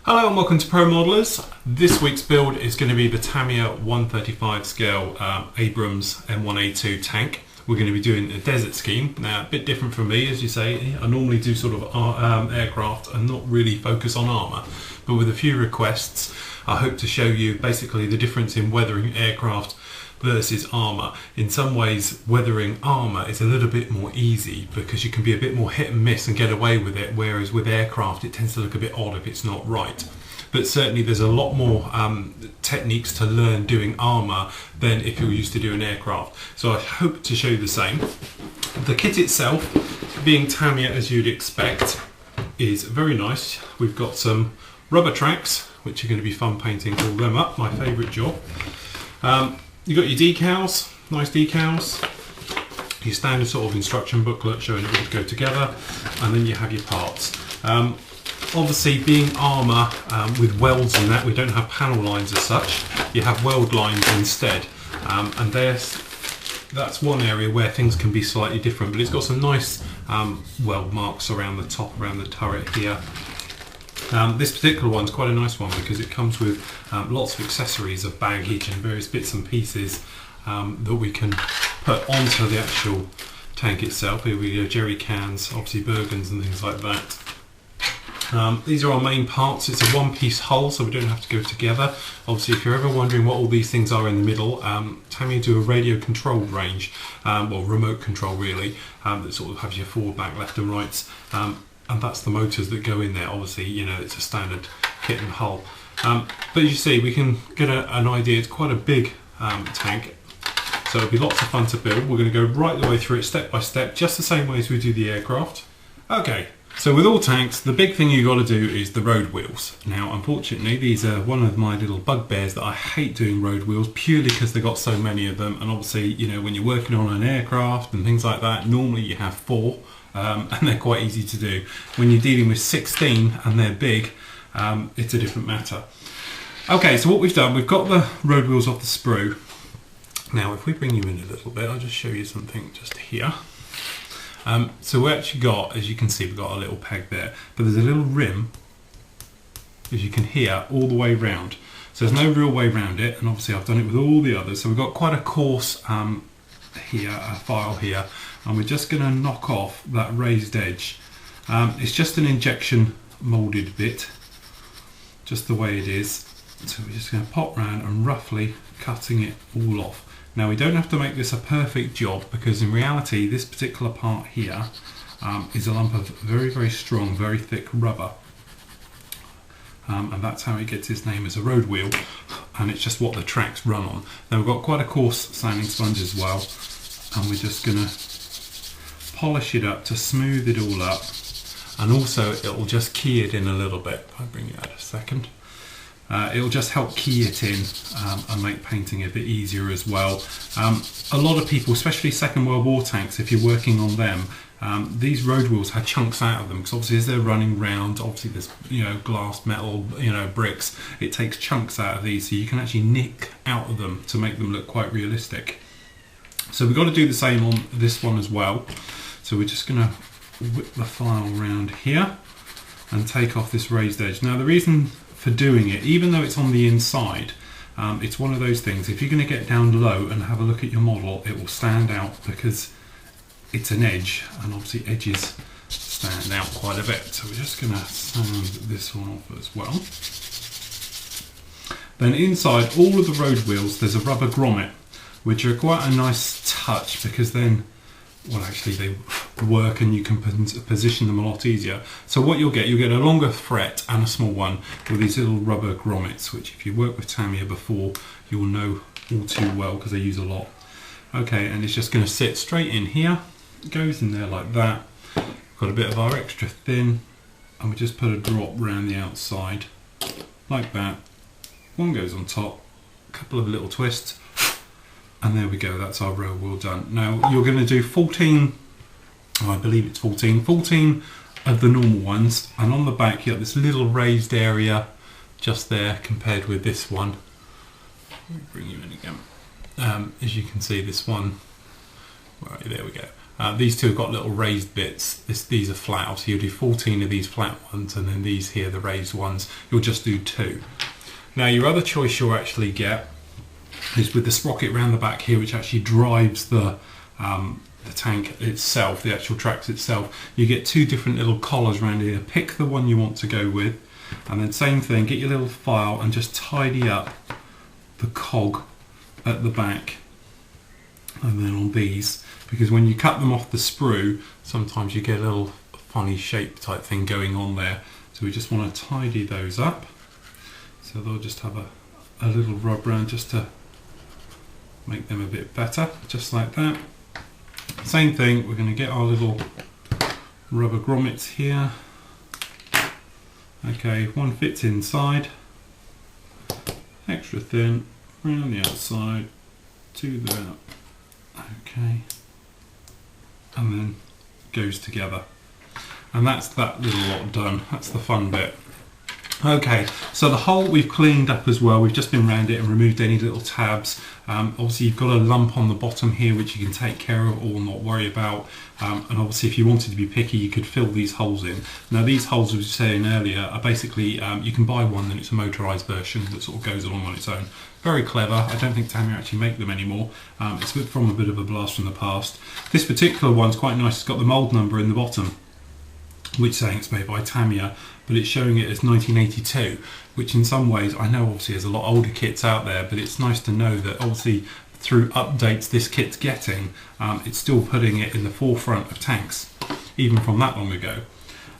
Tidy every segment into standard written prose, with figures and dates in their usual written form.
Hello and welcome to Pro Modelers. This week's build is going to be the Tamiya 135 scale Abrams M1A2 tank. We're going to be doing a desert scheme. Now, a bit different from me, as you say. I normally do sort of aircraft and not really focus on armour. But with a few requests, I hope to show you basically the difference in weathering aircraft versus armour. In some ways, weathering armour is a little bit more easy because you can be a bit more hit and miss and get away with it, whereas with aircraft it tends to look a bit odd if it's not right. But certainly there's a lot more techniques to learn doing armour than if you're used to doing aircraft. So I hope to show you the same. The kit itself, being Tamiya as you'd expect, is very nice. We've got some rubber tracks, which are going to be fun painting all them up, my favourite job. You've got your decals, nice decals, your standard sort of instruction booklet showing it all go together, and then you have your parts. Obviously being armour with welds in that, we don't have panel lines as such, you have weld lines instead, and that's one area where things can be slightly different, but it's got some nice weld marks around the top, around the turret here. This particular one's quite a nice one because it comes with lots of accessories of baggage and various bits and pieces that we can put onto the actual tank itself. Here we go, jerry cans, obviously Bergens and things like that. These are our main parts. It's a one-piece hull, so we don't have to go together. Obviously, if you're ever wondering what all these things are in the middle, Tamiya do a radio controlled range, well, remote control really, that sort of has your forward, back, left and rights. And that's the motors that go in there. Obviously, you know, it's a standard kit and hull. But as you see, we can get an idea. It's quite a big tank, so it'll be lots of fun to build. We're going to go right the way through it, step by step, just the same way as we do the aircraft. Okay, so with all tanks, the big thing you've got to do is the road wheels. Now, unfortunately, these are one of my little bugbears that I hate doing road wheels, purely because they've got so many of them. And obviously, you know, when you're working on an aircraft and things like that, normally you have 4. And they're quite easy to do. When you're dealing with 16 and they're big, it's a different matter. Okay, so what we've done, we've got the road wheels off the sprue. Now, if we bring you in a little bit, I'll just show you something just here. So we actually got, as you can see, we've got a little peg there, but there's a little rim, as you can hear, all the way round. So there's no real way round it, and obviously I've done it with all the others. So we've got quite a coarse here, a file here, and we're just going to knock off that raised edge. It's just an injection moulded bit, just the way it is. So we're just going to pop round and roughly cutting it all off. Now, we don't have to make this a perfect job, because in reality this particular part here is a lump of very, very strong, very thick rubber. And that's how it gets its name as a road wheel, and it's just what the tracks run on. Now, we've got quite a coarse sanding sponge as well, and we're just going to polish it up to smooth it all up, and also it will just key it in a little bit. I'll bring you out a second. It will just help key it in and make painting a bit easier as well. A lot of people, especially Second World War tanks, if you're working on them, these road wheels have chunks out of them, because obviously as they're running round, obviously there's, you know, glass, metal, you know, bricks, it takes chunks out of these, so you can actually nick out of them to make them look quite realistic. So we've got to do the same on this one as well. So we're just going to whip the file around here and take off this raised edge. Now, the reason for doing it, even though it's on the inside, it's one of those things, if you're going to get down low and have a look at your model, it will stand out because it's an edge, and obviously edges stand out quite a bit. So we're just going to sand this one off as well. Then inside all of the road wheels, there's a rubber grommet, which are quite a nice touch, because then, well, actually they work and you can position them a lot easier. So what you'll get a longer thread and a small one with these little rubber grommets, which if you worked with Tamiya before, you'll know all too well because they use a lot. Okay, and it's just going to sit straight in here. It goes in there like that. We've got a bit of our extra thin, and we just put a drop around the outside like that. One goes on top, a couple of little twists, and there we go, that's our road wheel done. Now, you're going to do 14, I believe it's 14 of the normal ones, and on the back you have this little raised area just there compared with this one. Let me bring you in again. As you can see, this one, right, there we go. These two have got little raised bits. These are flat. Obviously you'll do 14 of these flat ones, and then these here, the raised ones, you'll just do 2. Now your other choice you'll actually get is with the sprocket round the back here, which actually drives the tank itself, the actual tracks itself. You get 2 different little collars around here. Pick the one you want to go with, and then same thing, get your little file and just tidy up the cog at the back. And then on these, because when you cut them off the sprue, sometimes you get a little funny shape type thing going on there. So we just want to tidy those up. So they'll just have a little rub around just to make them a bit better, just like that. Same thing, we're going to get our little rubber grommets here. Okay, one fits inside, extra thin, around the outside, 2 there. Okay, and then goes together, and that's that little lot done. That's the fun bit. Okay, so the hole we've cleaned up as well. We've just been around it and removed any little tabs. Obviously you've got a lump on the bottom here which you can take care of or not worry about, and obviously if you wanted to be picky you could fill these holes in. Now these holes, as I was saying earlier, are basically, you can buy one and it's a motorised version that sort of goes along on its own. Very clever. I don't think Tamiya actually make them anymore. It's from a bit of a blast from the past. This particular one's quite nice. It's got the mould number in the bottom, which is saying it's made by Tamiya, but it's showing it as 1982, which in some ways, I know obviously there's a lot older kits out there, but it's nice to know that obviously through updates this kit's getting, it's still putting it in the forefront of tanks, even from that long ago.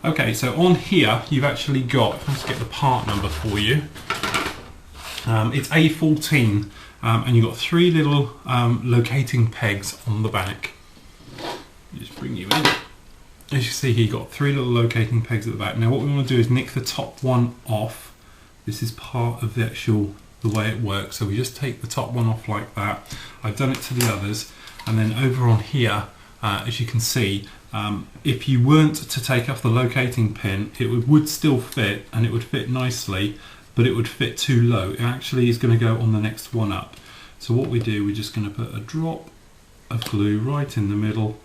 Okay, so on here you've actually got, let's get the part number for you. It's A14, and you've got 3 little locating pegs on the back. Just bring you in. As you see here, you've got 3 little locating pegs at the back. Now what we want to do is nick the top one off. This is part of the actual, the way it works. So we just take the top one off like that. I've done it to the others. And then over on here, as you can see, if you weren't to take off the locating pin, it would still fit, and it would fit nicely, but it would fit too low. It actually is going to go on the next one up. So what we do, we're just going to put a drop of glue right in the middle.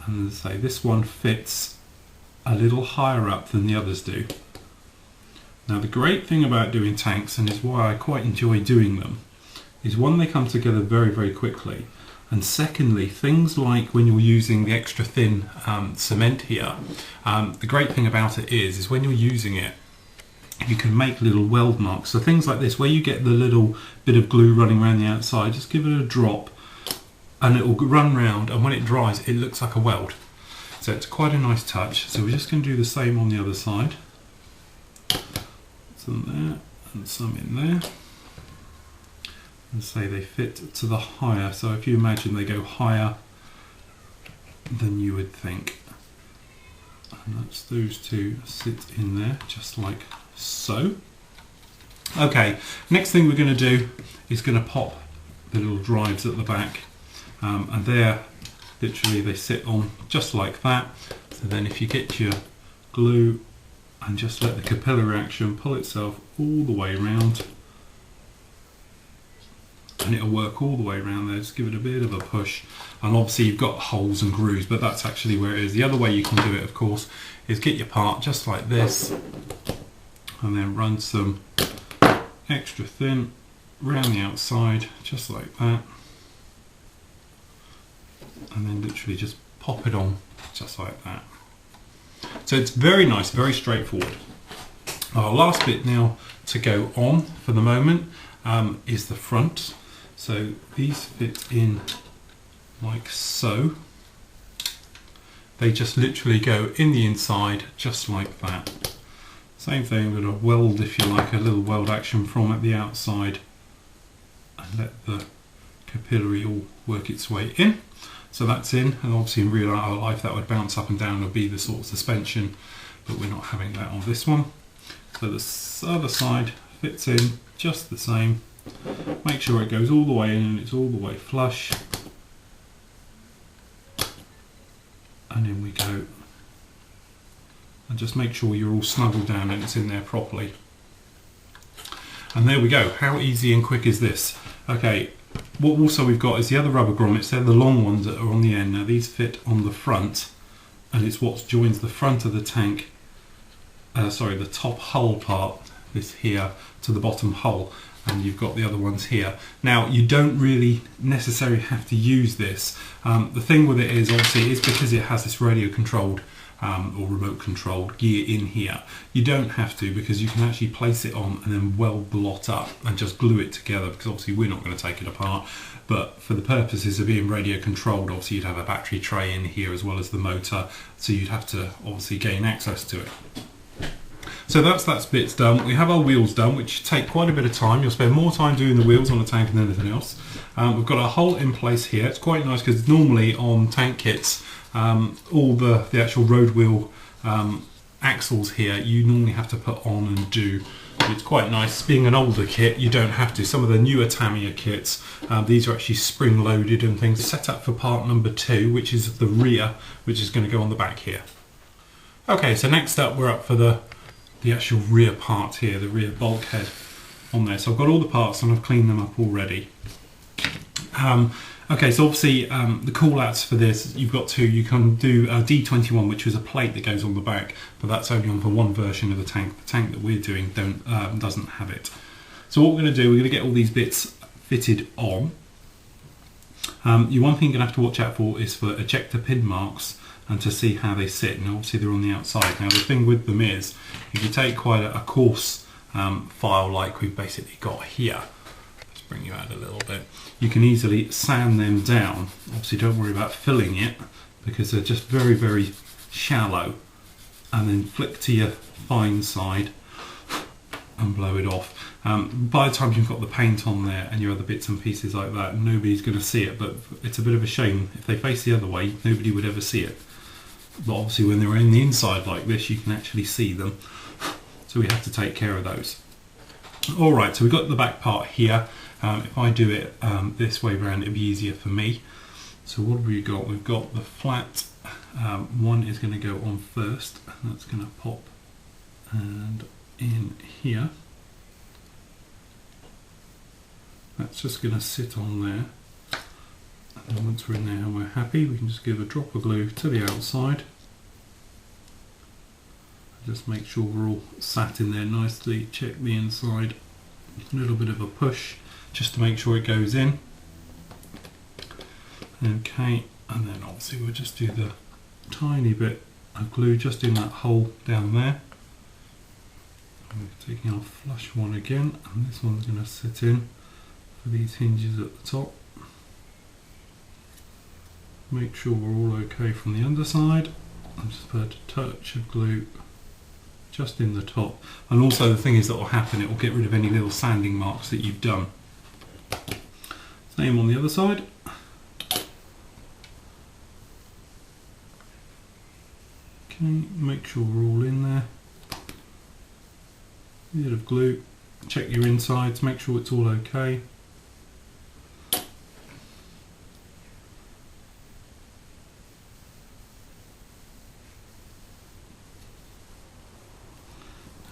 And as I say, this one fits a little higher up than the others do. Now the great thing about doing tanks, and is why I quite enjoy doing them, is one, they come together very, very quickly. And secondly, things like when you're using the extra thin cement here, the great thing about it is when you're using it, you can make little weld marks. So things like this, where you get the little bit of glue running around the outside, just give it a drop and it will run round, and when it dries it looks like a weld. So it's quite a nice touch. So we're just going to do the same on the other side. Some there and some in there. And say they fit to the higher. So if you imagine they go higher than you would think. And that's those 2 sit in there just like so. Okay, next thing we're going to do is going to pop the little drives at the back, and there literally they sit on just like that. So then if you get your glue and just let the capillary action pull itself all the way around, and it'll work all the way around there. Just give it a bit of a push, and obviously you've got holes and grooves, but that's actually where it is. The other way you can do it, of course, is get your part just like this and then run some extra thin around the outside just like that, and then literally just pop it on just like that. So it's very nice, very straightforward. Our last bit now to go on for the moment is the front. So these fit in like so. They just literally go in the inside just like that. Same thing, I'm going to weld, if you like, a little weld action from at the outside and let the capillary all work its way in. So that's in, and obviously in real life that would bounce up and down or be the sort of suspension, but we're not having that on this one. So the other side fits in just the same. Make sure it goes all the way in and it's all the way flush. And in we go. And just make sure you're all snuggled down and it's in there properly. And there we go. How easy and quick is this? Okay, What also we've got is the other rubber grommets. They're the long ones that are on the end. Now these fit on the front, and it's what joins the front of the tank, the top hull part, this here, to the bottom hull, and you've got the other ones here. Now you don't really necessarily have to use this. The thing with it is, obviously, it's because it has this radio controlled or remote controlled gear in here. You don't have to, because you can actually place it on and then weld the lot up and just glue it together, because obviously we're not going to take it apart. But for the purposes of being radio controlled, obviously you'd have a battery tray in here as well as the motor, so you'd have to obviously gain access to it. So that's bits done. We have our wheels done, which take quite a bit of time. You'll spend more time doing the wheels on the tank than anything else. We've got our hull in place here. It's quite nice because normally on tank kits, all the actual road wheel axles here, you normally have to put on and do. It's quite nice. Being an older kit, you don't have to. Some of the newer Tamiya kits, these are actually spring loaded and things. Set up for part number 2, which is the rear, which is going to go on the back here. Okay, so next up we're up for the actual rear part here, the rear bulkhead on there. So I've got all the parts and I've cleaned them up already. Okay, so obviously the call outs for this, you've got two. You can do a D21, which is a plate that goes on the back, but that's only on for one version of the tank. The tank that we're doing doesn't have it. So what we're going to do, we're going to get all these bits fitted on. One thing you're going to have to watch out for is for ejector pin marks, and to see how they sit. Now obviously they're on the outside. Now the thing with them is, if you take quite a coarse file like we've basically got here, let's bring you out a little bit, you can easily sand them down. Obviously don't worry about filling it, because they're just very, very shallow, and then flick to your fine side and blow it off. By the time you've got the paint on there and your other bits and pieces like that, nobody's going to see it, but it's a bit of a shame. If they face the other way, nobody would ever see it. But obviously when they're in the inside like this, you can actually see them. So we have to take care of those. Alright, so we've got the back part here. If I do it this way round, it'll be easier for me. So what have we got? We've got the flat one is going to go on first, and that's going to pop and in here. That's just going to sit on there. And then once we're in there and we're happy, we can just give a drop of glue to the outside. Just make sure we're all sat in there nicely. Check the inside. A little bit of a push just to make sure it goes in. Okay, and then obviously we'll just do the tiny bit of glue just in that hole down there. And we're taking our flush one again, and this one's going to sit in for these hinges at the top. Make sure we're all okay from the underside. I'm just put a touch of glue just in the top, and also the thing is that will happen, it will get rid of any little sanding marks that you've done. Same on the other side. Okay, make sure we're all in there. A bit of glue, check your insides, make sure it's all okay.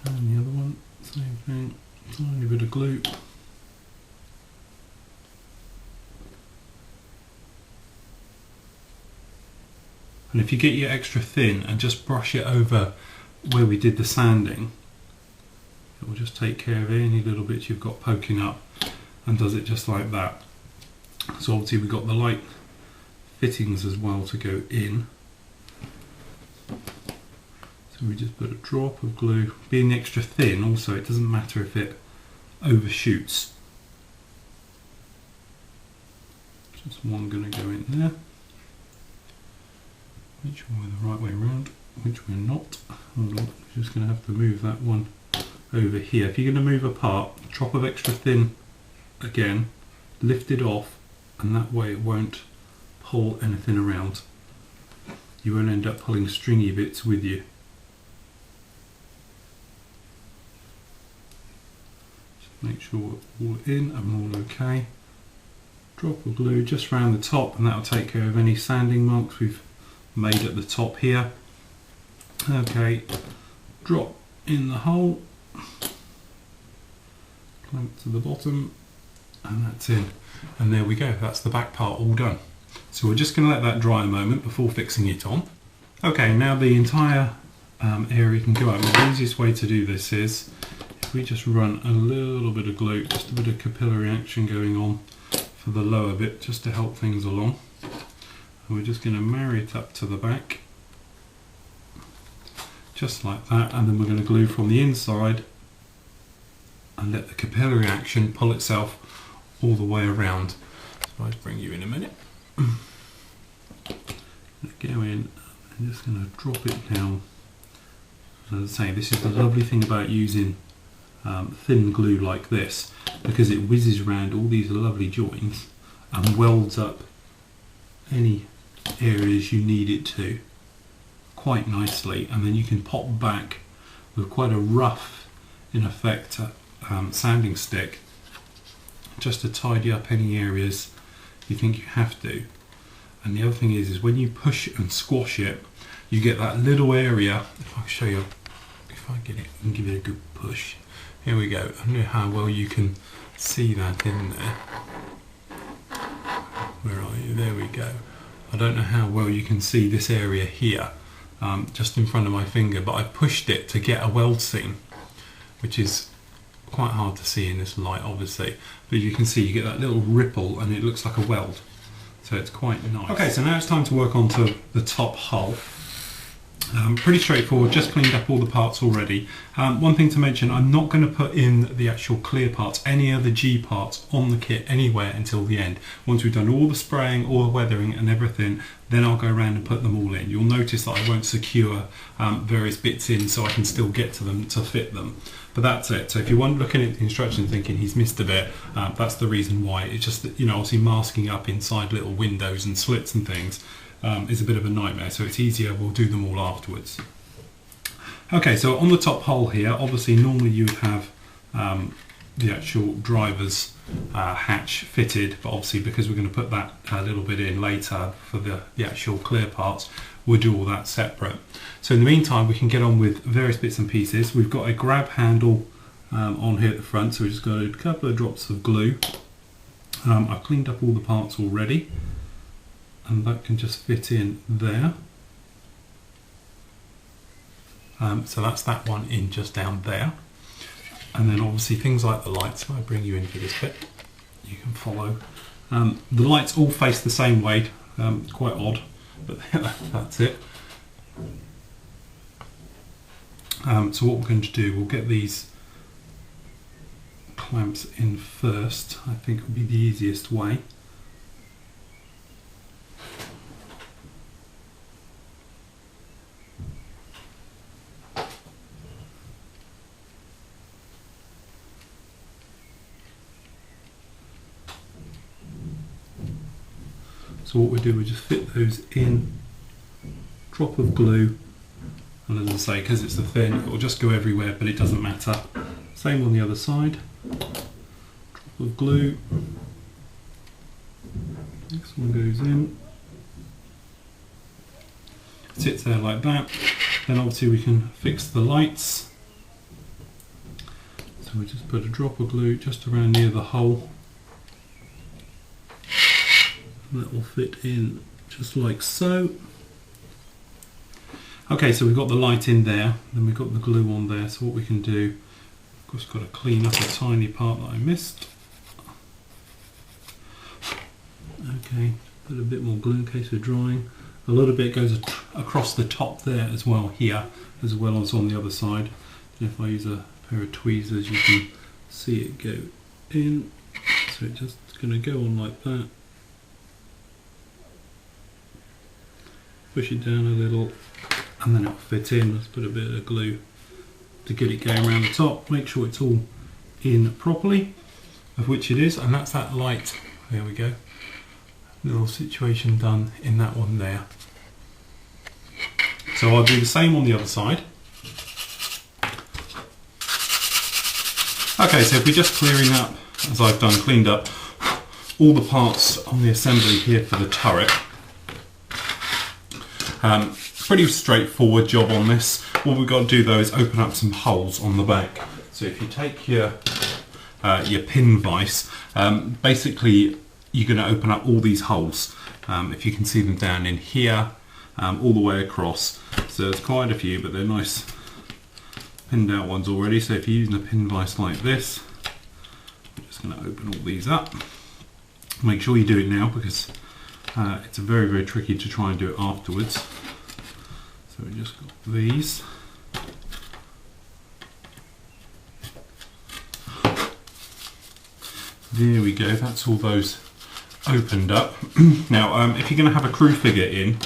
And the other one, same thing, tiny bit of glue. And if you get your extra thin and just brush it over where we did the sanding, it will just take care of any little bits you've got poking up, and does it just like that. So obviously we've got the light fittings as well to go in. So we just put a drop of glue. Being extra thin also, it doesn't matter if it overshoots. Just one going to go in there. Make sure we're the right way around, which we're not. Hold on, we're just going to have to move that one over here. If you're going to move apart, a drop of extra thin again, lift it off, and that way it won't pull anything around. You won't end up pulling stringy bits with you. Just make sure we're all in and all okay. Drop of glue just around the top, and that'll take care of any sanding marks we've made at the top here. Okay, drop in the hole, clamp to the bottom, And that's in. And there we go, that's the back part all done. So we're just going to let that dry a moment before fixing it on. Okay, now the entire area can go out. The easiest way to do this is if we just run a little bit of glue, just a bit of capillary action going on for the lower bit, just to help things along. And we're just going to marry it up to the back, just like that, and then we're going to glue from the inside and let the capillary action pull itself all the way around. So I'll bring you in a minute. Go in, I'm just going to drop it down. As I say, this is the lovely thing about using thin glue like this, because it whizzes around all these lovely joints and welds up any areas you need it to quite nicely, and then you can pop back with quite a rough, in effect, sanding stick just to tidy up any areas you think you have to. And the other thing is when you push and squash it, you get that little area. If I show you, if I get it and give it a good push, here we go. I don't know how well you can see that in there. Where are you? There we go. I don't know how well you can see this area here, just in front of my finger, but I pushed it to get a weld seam, which is quite hard to see in this light obviously, but you can see you get that little ripple and it looks like a weld, so it's quite nice. Okay, so now it's time to work onto the top hull. Pretty straightforward, just cleaned up all the parts already. One thing to mention, I'm not going to put in the actual clear parts, any other G parts on the kit anywhere until the end. Once we've done all the spraying, all the weathering and everything, then I'll go around and put them all in. You'll notice that I won't secure various bits in so I can still get to them to fit them. But that's it. So if you weren't looking at the instructions thinking he's missed a bit, that's the reason why. It's just that, you know, obviously masking up inside little windows and slits and things is a bit of a nightmare, so it's easier, we'll do them all afterwards. Okay, so on the top hull here, obviously normally you would have the actual driver's hatch fitted, but obviously because we're going to put that a little bit in later for the actual clear parts, we'll do all that separate. So in the meantime we can get on with various bits and pieces. We've got a grab handle on here at the front, so we've just got a couple of drops of glue. I've cleaned up all the parts already, and that can just fit in there. So that's that one in just down there. And then obviously things like the lights, if I bring you in for this bit, you can follow. The lights all face the same way, quite odd, but that's it. So what we're going to do, we'll get these clamps in first. I think will be the easiest way. So what we do, we just fit those in, drop of glue, and as I say, because it's a thin, it will just go everywhere, but it doesn't matter. Same on the other side, drop of glue, next one goes in, sits there like that. Then obviously we can fix the lights. So we just put a drop of glue just around near the hole. That will fit in just like so. Okay, so we've got the light in there, then we've got the glue on there. So what we can do, of course, got to clean up a tiny part that I missed. Okay, put a bit more glue in case we're drying. A little bit goes across the top there as well, here, as well as on the other side. And if I use a pair of tweezers, you can see it go in. So it's just going to go on like that. Push it down a little and then it'll fit in. Let's put a bit of glue to get it going around the top, make sure it's all in properly, of which it is, and that's that light. There we go, little situation done in that one there. So I'll do the same on the other side. Okay, so if we're just clearing up, as I've done, cleaned up all the parts on the assembly here for the turret. Pretty straightforward job on this. What we've got to do though is open up some holes on the back. So if you take your your pin vise, basically you're going to open up all these holes. If you can see them down in here, all the way across. So there's quite a few, but they're nice pinned out ones already. So if you're using a pin vise like this, I'm just going to open all these up. Make sure you do it now because it's very, very tricky to try and do it afterwards. So we just got these. There we go, that's all those opened up. Now, if you're going to have a crew figure in,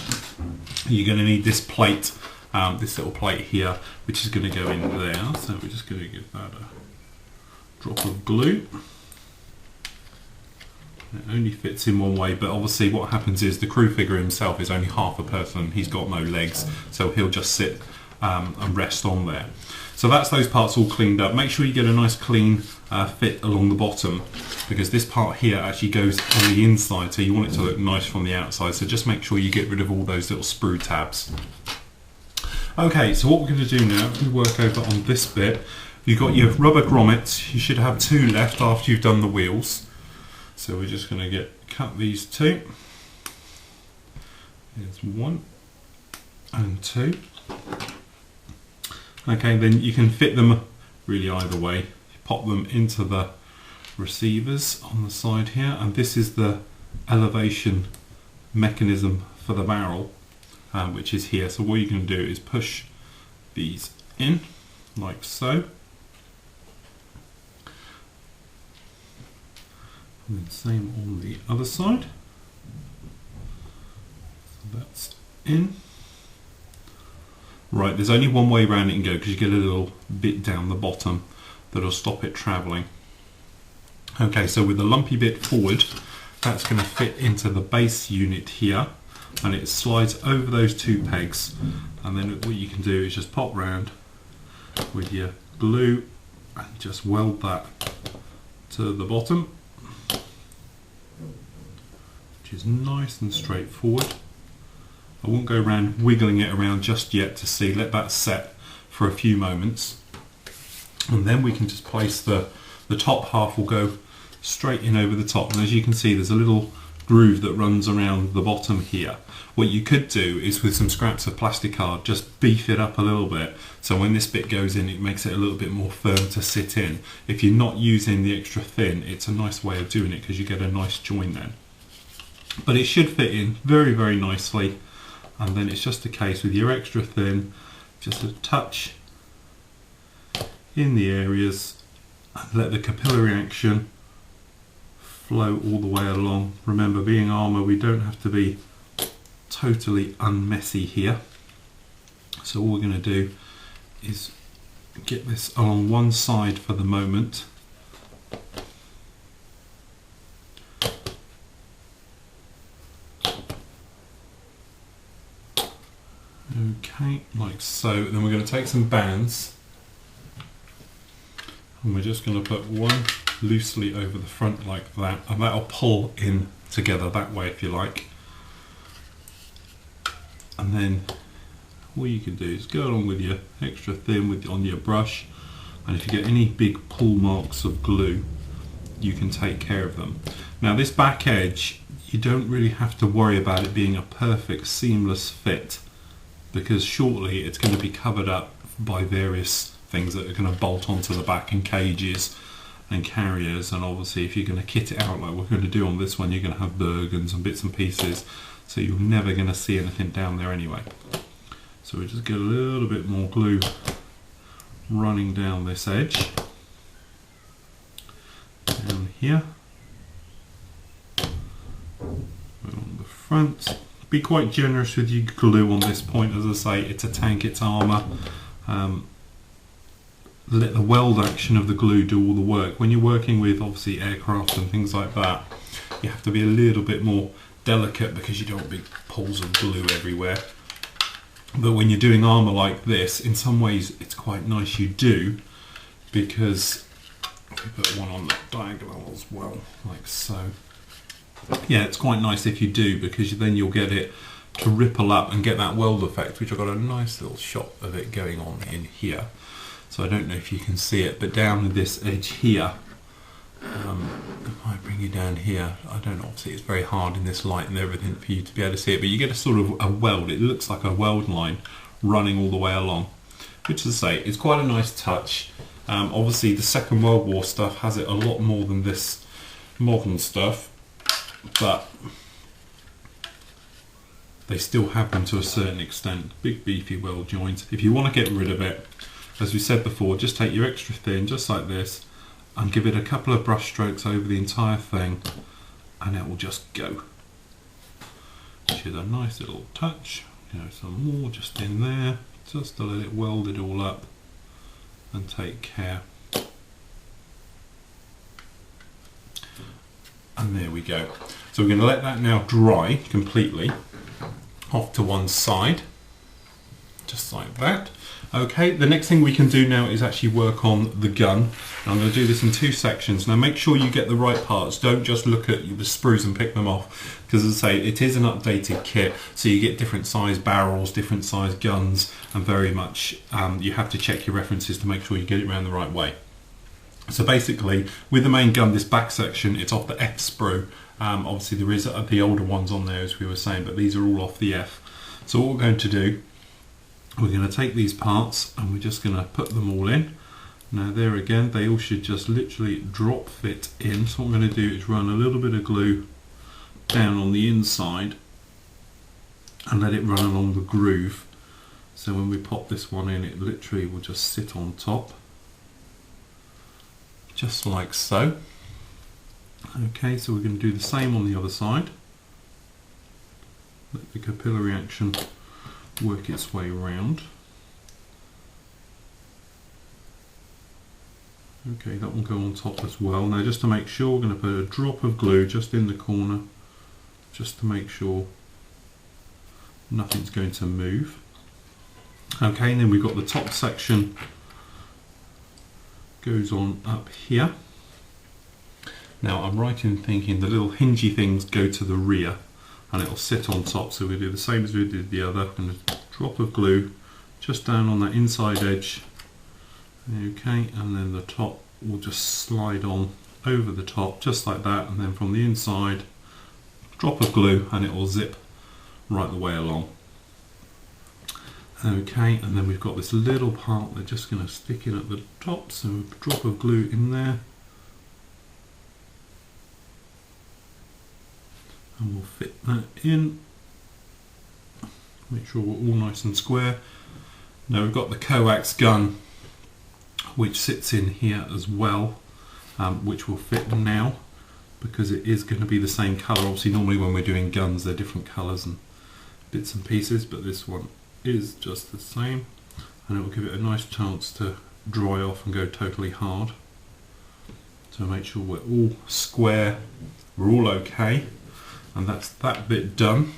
you're going to need this plate, this little plate here, which is going to go in there. So we're just going to give that a drop of glue. It only fits in one way, but obviously what happens is the crew figure himself is only half a person. He's got no legs, so he'll just sit and rest on there. So that's those parts all cleaned up. Make sure you get a nice clean fit along the bottom, because this part here actually goes on the inside, so you want it to look nice from the outside. So just make sure you get rid of all those little sprue tabs. Okay, so what we're going to do now, we work over on this bit. You've got your rubber grommets. You should have 2 left after you've done the wheels. So we're just going to cut these 2. Here's 1 and 2. Okay, then you can fit them really either way. You pop them into the receivers on the side here, and this is the elevation mechanism for the barrel, which is here. So what you can do is push these in like so. And then same on the other side. So that's in. Right, there's only one way around it and go, because you get a little bit down the bottom that'll stop it travelling. Okay, so with the lumpy bit forward, that's going to fit into the base unit here, and it slides over those 2 pegs. And then what you can do is just pop round with your glue and just weld that to the bottom, which is nice and straightforward. I won't go around wiggling it around just yet to see, let that set for a few moments. And then we can just place the top half will go straight in over the top. And as you can see, there's a little groove that runs around the bottom here. What you could do is with some scraps of plastic card, just beef it up a little bit. So when this bit goes in, it makes it a little bit more firm to sit in. If you're not using the extra thin, it's a nice way of doing it because you get a nice join then. But it should fit in very, very nicely. And then it's just a case with your extra thin, just a touch in the areas, and let the capillary action flow all the way along. Remember, being armour, we don't have to be totally unmessy here. So all we're going to do is get this along one side for the moment. Okay, like so. Then we're going to take some bands and we're just going to put one loosely over the front like that, and that'll pull in together that way if you like. And then all you can do is go along with your extra thin on your brush, and if you get any big pull marks of glue, you can take care of them. Now this back edge, you don't really have to worry about it being a perfect seamless fit, because shortly it's going to be covered up by various things that are going to bolt onto the back, and cages and carriers, and obviously if you're going to kit it out like we're going to do on this one, you're going to have bergens and bits and pieces, so you're never going to see anything down there anyway. So we just get a little bit more glue running down this edge, down here, on the front. Be quite generous with your glue on this point. As I say, it's a tank, it's armour. Let the weld action of the glue do all the work. When you're working with obviously aircraft and things like that, you have to be a little bit more delicate because you don't want big pools of glue everywhere. But when you're doing armour like this, in some ways it's quite nice you do, because we put one on the diagonal as well, like so. Yeah, it's quite nice if you do, because then you'll get it to ripple up and get that weld effect, which I've got a nice little shot of it going on in here. So I don't know if you can see it, but down this edge here, If I bring you down here, I don't know, obviously it's very hard in this light and everything for you to be able to see it, but you get a sort of a weld. It looks like a weld line running all the way along, which, as I say, is quite a nice touch. Obviously the Second World War stuff has it a lot more than this modern stuff, but they still have them to a certain extent. Big beefy weld joints. If you want to get rid of it, as we said before, just take your extra thin, just like this, and give it a couple of brush strokes over the entire thing, and it will just go. Which is a nice little touch. Some more just in there, just to let it weld it all up and take care. And there we go. So we're going to let that now dry completely off to one side, just like that. Okay, the next thing we can do now is actually work on the gun. I'm going to do this in two sections. Now make sure you get the right parts. Don't just look at the sprues and pick them off, because as I say, it is an updated kit, so you get different size barrels, different size guns, and very much you have to check your references to make sure you get it around the right way. So basically, with the main gun, this back section, it's off the F sprue. Obviously there is the older ones on there, as we were saying, but these are all off the F. So what we're going to do, we're going to take these parts and we're just going to put them all in. Now there again, they all should just literally drop fit in. So what I'm going to do is run a little bit of glue down on the inside and let it run along the groove. So when we pop this one in, it literally will just sit on top, just like so. Okay, so we're going to do the same on the other side. Let the capillary action work its way around. Okay, that will go on top as well. Now just to make sure, we're going to put a drop of glue just in the corner, just to make sure nothing's going to move. Okay, and then we've got the top section goes on up here. Now I'm right in thinking the little hingy things go to the rear and it'll sit on top, so we do the same as we did the other. I'm going to drop of glue just down on that inside edge. Okay, and then the top will just slide on over the top just like that, and then from the inside drop of glue and it will zip right the way along. Okay, and then we've got this little part that's just going to stick in at the top, so a drop of glue in there. And we'll fit that in. Make sure we're all nice and square. Now we've got the coax gun which sits in here as well, which will fit now because it is going to be the same colour. Obviously normally when we're doing guns they're different colours and bits and pieces, but this one is just the same, and it will give it a nice chance to dry off and go totally hard. So make sure we're all square, we're all okay, and that's that bit done.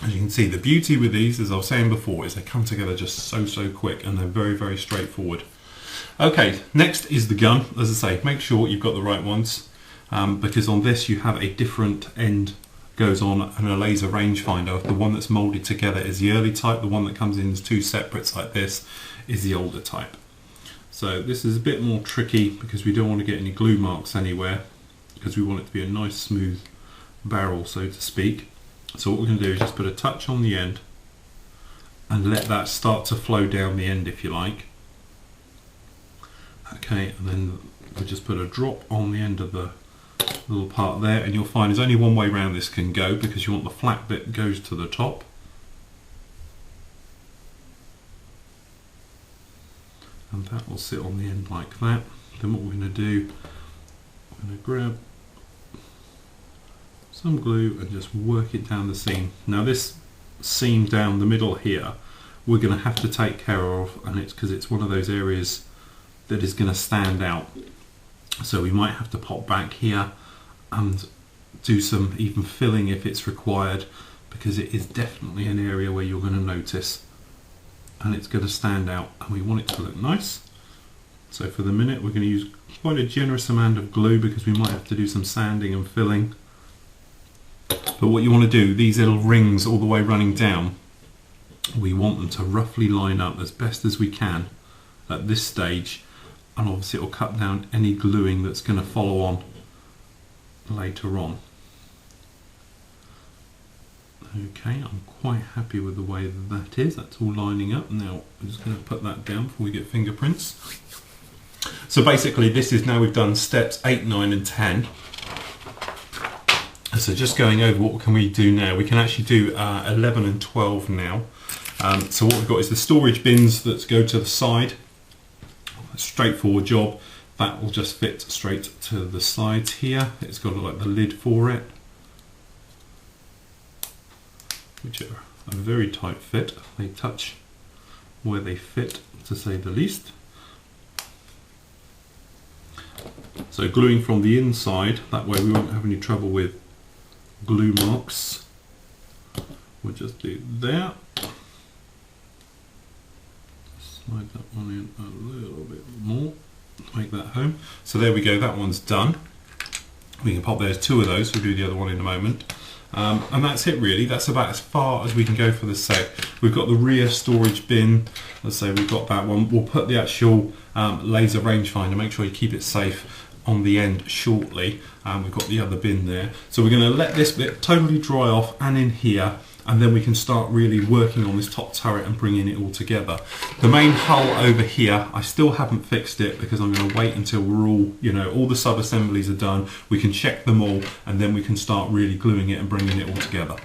As you can see, the beauty with these, as I was saying before, is they come together just so quick and they're very straightforward. Okay, next is the gun. As I say, make sure you've got the right ones, because on this you have a different end goes on and a laser rangefinder. The one that's moulded together is the early type, the one that comes in as two separates like this is the older type. So this is a bit more tricky because we don't want to get any glue marks anywhere, because we want it to be a nice smooth barrel, so to speak. So what we're going to do is just put a touch on the end and let that start to flow down the end, if you like. Okay, and then we'll just put a drop on the end of the little part there, and you'll find there's only one way around this can go, because you want the flat bit goes to the top. And that will sit on the end like that. Then what we're going to do, we're going to grab some glue and just work it down the seam. Now this seam down the middle here we're going to have to take care of, and it's because it's one of those areas that is going to stand out, so we might have to pop back here and do some even filling if it's required, because it is definitely an area where you're going to notice and it's going to stand out, and we want it to look nice. So for the minute we're going to use quite a generous amount of glue because we might have to do some sanding and filling. But what you want to do, these little rings all the way running down, we want them to roughly line up as best as we can at this stage, and obviously it will cut down any gluing that's going to follow on later on. Okay, I'm quite happy with the way that is. That's all lining up. Now I'm just going to put that down before we get fingerprints. So basically this is, now we've done steps 8, 9 and 10. So just going over what can we do now. We can actually do 11 and 12 now. So what we've got is the storage bins that go to the side. A straightforward job. That will just fit straight to the sides here. It's got like the lid for it, which are a very tight fit. They touch where they fit, to say the least. So gluing from the inside, that way we won't have any trouble with glue marks. We'll just do that. Slide that one in a little bit more, make that home. So there we go, that one's done. We can pop, there's 2 of those, we'll do the other one in a moment. And that's it really, that's about as far as we can go for the set. We've got the rear storage bin, let's say we've got that one. We'll put the actual laser rangefinder, make sure you keep it safe, on the end shortly. We've got the other bin there. So we're going to let this bit totally dry off, and in here, and then we can start really working on this top turret and bringing it all together. The main hull over here, I still haven't fixed it because I'm going to wait until we're all, you know, all the sub-assemblies are done, we can check them all, and then we can start really gluing it and bringing it all together.